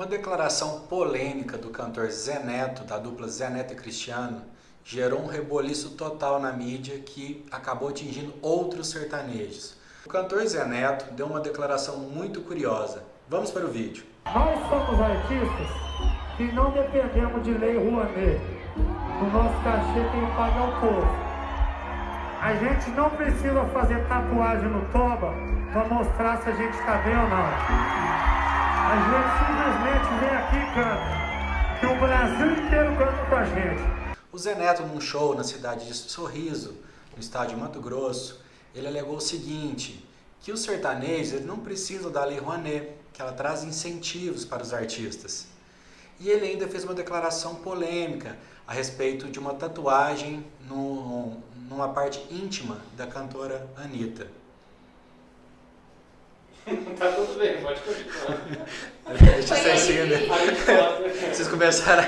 Uma declaração polêmica do cantor Zé Neto, da dupla Zé Neto e Cristiano, gerou um reboliço total na mídia que acabou atingindo outros sertanejos. O cantor Zé Neto deu uma declaração muito curiosa. Vamos para o vídeo. Nós somos artistas que não dependemos de lei Rouanet. O nosso cachê tem que pagar o povo. A gente não precisa fazer tatuagem no toba para mostrar se a gente está bem ou não. A gente simplesmente vem aqui e canta. Que o Brasil inteiro canta com a gente. O Zé Neto, num show na cidade de Sorriso, no estádio Mato Grosso, ele alegou o seguinte, que os sertanejos eles não precisam da Lei Rouanet, que ela traz incentivos para os artistas. E ele ainda fez uma declaração polêmica a respeito de uma tatuagem numa parte íntima da cantora Anitta. Tá tudo bem, pode continuar. Deixa eu assim, né? Vocês começaram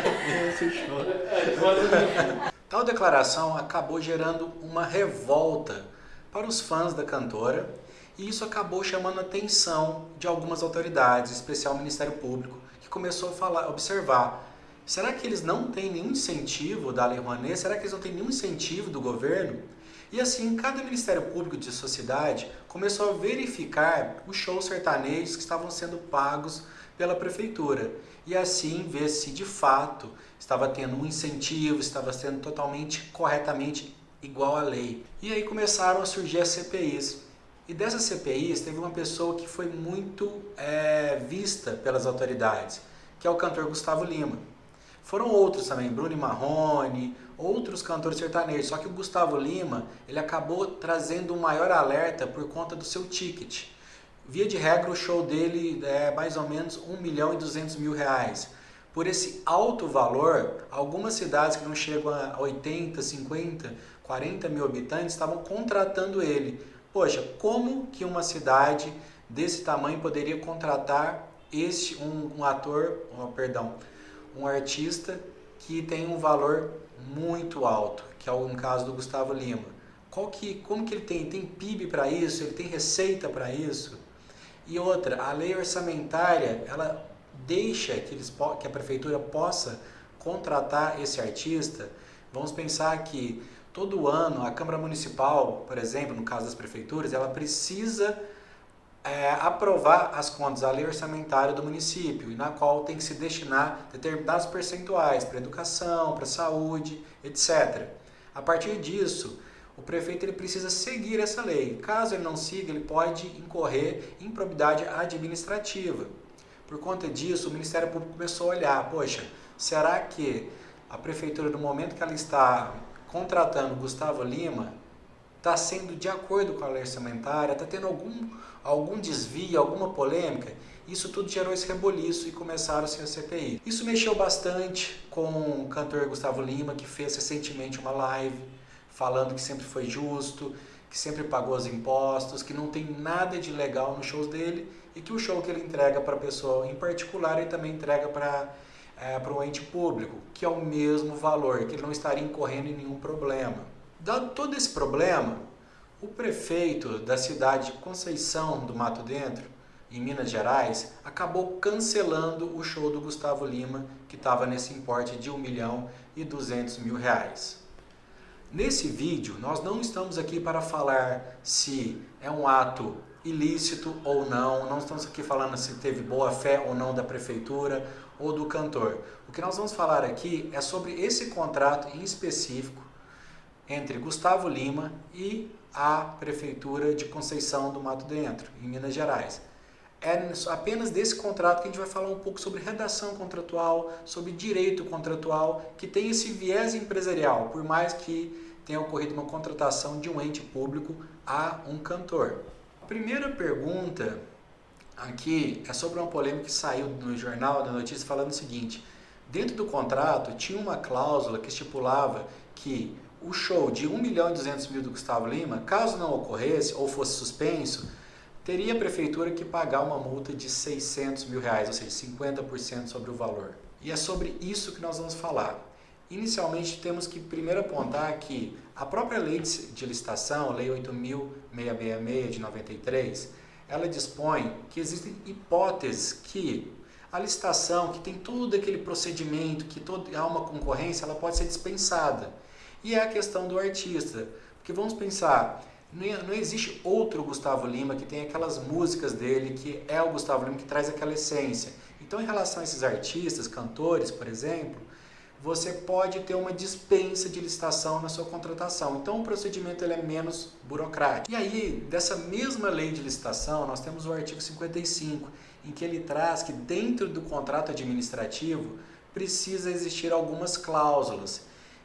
Tal declaração acabou gerando uma revolta para os fãs da cantora e isso acabou chamando a atenção de algumas autoridades, em especial o Ministério Público, que começou a observar, será que eles não têm nenhum incentivo da Lei Rouanet? Será que eles não têm nenhum incentivo do governo? E assim, cada Ministério Público de sociedade começou a verificar os shows sertanejos que estavam sendo pagos pela prefeitura. E assim, ver se de fato estava tendo um incentivo, estava sendo totalmente, corretamente igual à lei. E aí começaram a surgir as CPIs. E dessas CPIs teve uma pessoa que foi muito vista pelas autoridades, que é o cantor Gustavo Lima. Foram outros também, Bruno Marrone, outros cantores sertanejos, só que o Gustavo Lima, ele acabou trazendo um maior alerta por conta do seu ticket. Via de regra, o show dele é mais ou menos R$1.200.000. Por esse alto valor, algumas cidades que não chegam a 80, 50, 40 mil habitantes estavam contratando ele. Poxa, como que uma cidade desse tamanho poderia contratar um artista que tem um valor muito alto, que é no caso do Gustavo Lima? Como que ele tem PIB para isso? Ele tem receita para isso? E outra, a lei orçamentária, ela deixa que a prefeitura possa contratar esse artista. Vamos pensar que todo ano a Câmara Municipal, por exemplo, no caso das prefeituras, ela precisa aprovar as contas, a lei orçamentária do município, na qual tem que se destinar determinados percentuais para educação, para saúde, etc. A partir disso, o prefeito ele precisa seguir essa lei. Caso ele não siga, ele pode incorrer em improbidade administrativa. Por conta disso, o Ministério Público começou a olhar, poxa, será que a prefeitura, no momento que ela está contratando Gustavo Lima, está sendo de acordo com a lei orçamentária, está tendo algum desvio, alguma polêmica? Isso tudo gerou esse reboliço e começaram-se a CPI. Isso mexeu bastante com o cantor Gustavo Lima, que fez recentemente uma live falando que sempre foi justo, que sempre pagou os impostos, que não tem nada de legal nos shows dele e que o show que ele entrega para a pessoa em particular ele também entrega para o ente público, que é o mesmo valor, que ele não estaria incorrendo em nenhum problema. Dado todo esse problema, o prefeito da cidade de Conceição do Mato Dentro, em Minas Gerais, acabou cancelando o show do Gustavo Lima, que estava nesse importe de R$1.200.000. Nesse vídeo, nós não estamos aqui para falar se é um ato ilícito ou não estamos aqui falando se teve boa fé ou não da prefeitura ou do cantor. O que nós vamos falar aqui é sobre esse contrato em específico entre Gustavo Lima e a Prefeitura de Conceição do Mato Dentro, em Minas Gerais. É apenas desse contrato que a gente vai falar um pouco sobre redação contratual, sobre direito contratual, que tem esse viés empresarial, por mais que tenha ocorrido uma contratação de um ente público a um cantor. A primeira pergunta aqui é sobre uma polêmica que saiu no Jornal da Notícia falando o seguinte: dentro do contrato tinha uma cláusula que estipulava que o show de R$1.200.000 do Gustavo Lima, caso não ocorresse ou fosse suspenso, teria a prefeitura que pagar uma multa de R$600.000, ou seja, 50% sobre o valor. E é sobre isso que nós vamos falar. Inicialmente, temos que primeiro apontar que a própria lei de licitação, a Lei 8.666 de 93, ela dispõe que existem hipóteses que A licitação, que tem todo aquele procedimento, que há uma concorrência, ela pode ser dispensada. E é a questão do artista, porque vamos pensar, não existe outro Gustavo Lima que tem aquelas músicas dele, que é o Gustavo Lima, que traz aquela essência. Então, em relação a esses artistas, cantores, por exemplo, você pode ter uma dispensa de licitação na sua contratação. Então, o procedimento ele é menos burocrático. E aí, dessa mesma lei de licitação, nós temos o artigo 55, em que ele traz que dentro do contrato administrativo precisa existir algumas cláusulas.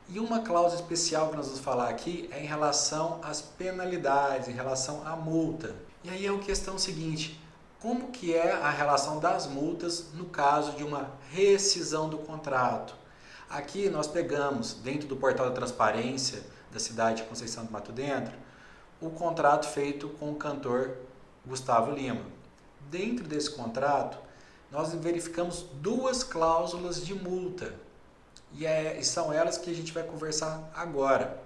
E uma cláusula especial que nós vamos falar aqui é em relação às penalidades, em relação à multa. E aí é a questão seguinte, como que é a relação das multas no caso de uma rescisão do contrato? Aqui nós pegamos, dentro do portal da transparência da cidade de Conceição do Mato Dentro, o contrato feito com o cantor Gustavo Lima. Dentro desse contrato, nós verificamos duas cláusulas de multa. E são elas que a gente vai conversar agora.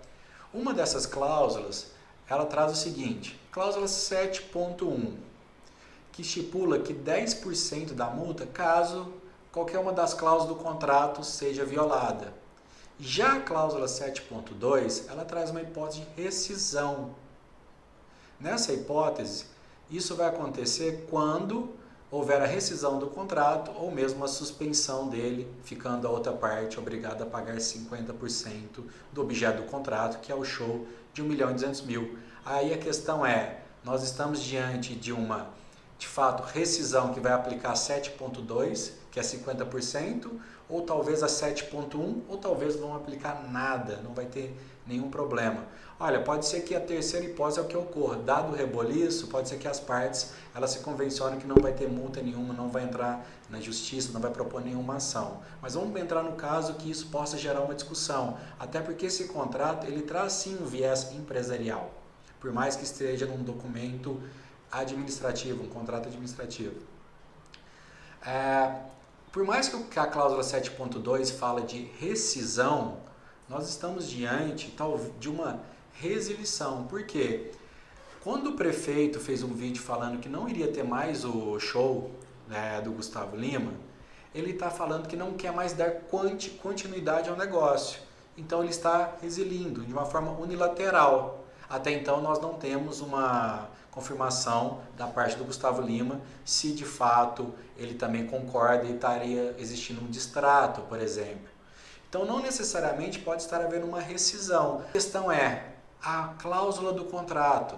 Uma dessas cláusulas, ela traz o seguinte, cláusula 7.1, que estipula que 10% da multa caso qualquer uma das cláusulas do contrato seja violada. Já a cláusula 7.2, ela traz uma hipótese de rescisão. Nessa hipótese, isso vai acontecer quando houver a rescisão do contrato ou mesmo a suspensão dele, ficando a outra parte obrigada a pagar 50% do objeto do contrato, que é o show de 1.200.000. Aí a questão é, nós estamos diante de uma, de fato, rescisão que vai aplicar 7.2, que é 50%, ou talvez a 7.1, ou talvez não aplicar nada, não vai ter nenhum problema. Olha, pode ser que a terceira hipótese é o que ocorra. Dado o reboliço, pode ser que as partes elas se convencionem que não vai ter multa nenhuma, não vai entrar na justiça, não vai propor nenhuma ação. Mas vamos entrar no caso que isso possa gerar uma discussão, até porque esse contrato ele traz sim um viés empresarial, por mais que esteja num documento administrativo, um contrato administrativo. Por mais que a cláusula 7.2 fala de rescisão, nós estamos diante de uma resilição. Por quê? Quando o prefeito fez um vídeo falando que não iria ter mais o show do Gustavo Lima, ele está falando que não quer mais dar continuidade ao negócio. Então ele está resilindo de uma forma unilateral. Até então nós não temos uma confirmação da parte do Gustavo Lima se de fato ele também concorda e estaria existindo um distrato, por exemplo. Então não necessariamente pode estar havendo uma rescisão. A questão é a cláusula do contrato.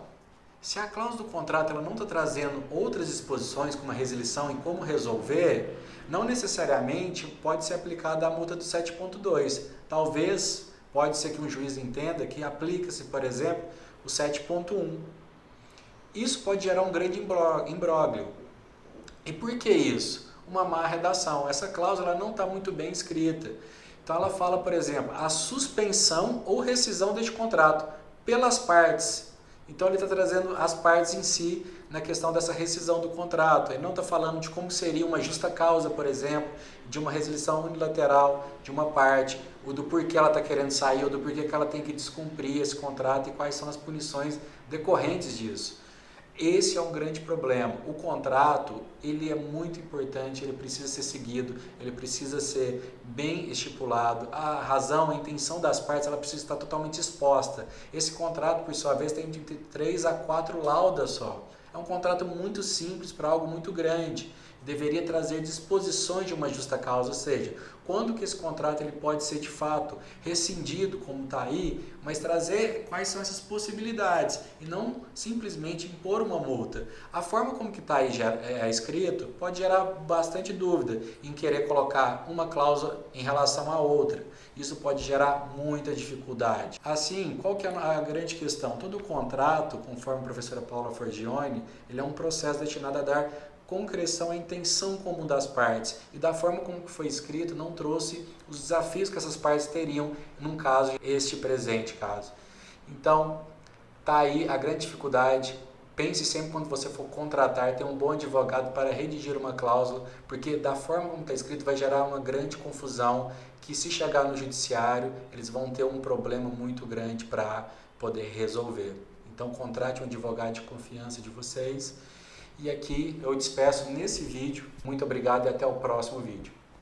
Se a cláusula do contrato ela não está trazendo outras disposições como a resilição e como resolver, não necessariamente pode ser aplicada a multa do 7.2. Talvez pode ser que um juiz entenda que aplica-se, por exemplo, o 7.1. Isso pode gerar um grande imbróglio. E por que isso? Uma má redação. Essa cláusula não está muito bem escrita. Então ela fala, por exemplo, a suspensão ou rescisão deste contrato pelas partes. Então ele está trazendo as partes em si na questão dessa rescisão do contrato. Ele não está falando de como seria uma justa causa, por exemplo, de uma resilição unilateral de uma parte, ou do porquê ela está querendo sair, ou do porquê que ela tem que descumprir esse contrato e quais são as punições decorrentes disso. Esse é um grande problema. O contrato, ele é muito importante, ele precisa ser seguido, ele precisa ser bem estipulado. A razão, a intenção das partes, ela precisa estar totalmente exposta. Esse contrato, por sua vez, tem de ter 3 a 4 laudas só. É um contrato muito simples para algo muito grande. Deveria trazer disposições de uma justa causa, ou seja, quando que esse contrato ele pode ser de fato rescindido, como está aí, mas trazer quais são essas possibilidades e não simplesmente impor uma multa. A forma como que está aí escrito pode gerar bastante dúvida em querer colocar uma cláusula em relação à outra. Isso pode gerar muita dificuldade. Assim, qual que é a grande questão? Todo contrato, conforme a professora Paula Forgione, ele é um processo destinado a dar concreção à intenção comum das partes, e da forma como foi escrito não trouxe os desafios que essas partes teriam num caso, este presente caso. Então, tá aí a grande dificuldade. Pense sempre quando você for contratar, ter um bom advogado para redigir uma cláusula, porque da forma como está escrito vai gerar uma grande confusão, que se chegar no judiciário, eles vão ter um problema muito grande para poder resolver. Então, contrate um advogado de confiança de vocês. E aqui eu despeço nesse vídeo. Muito obrigado e até o próximo vídeo.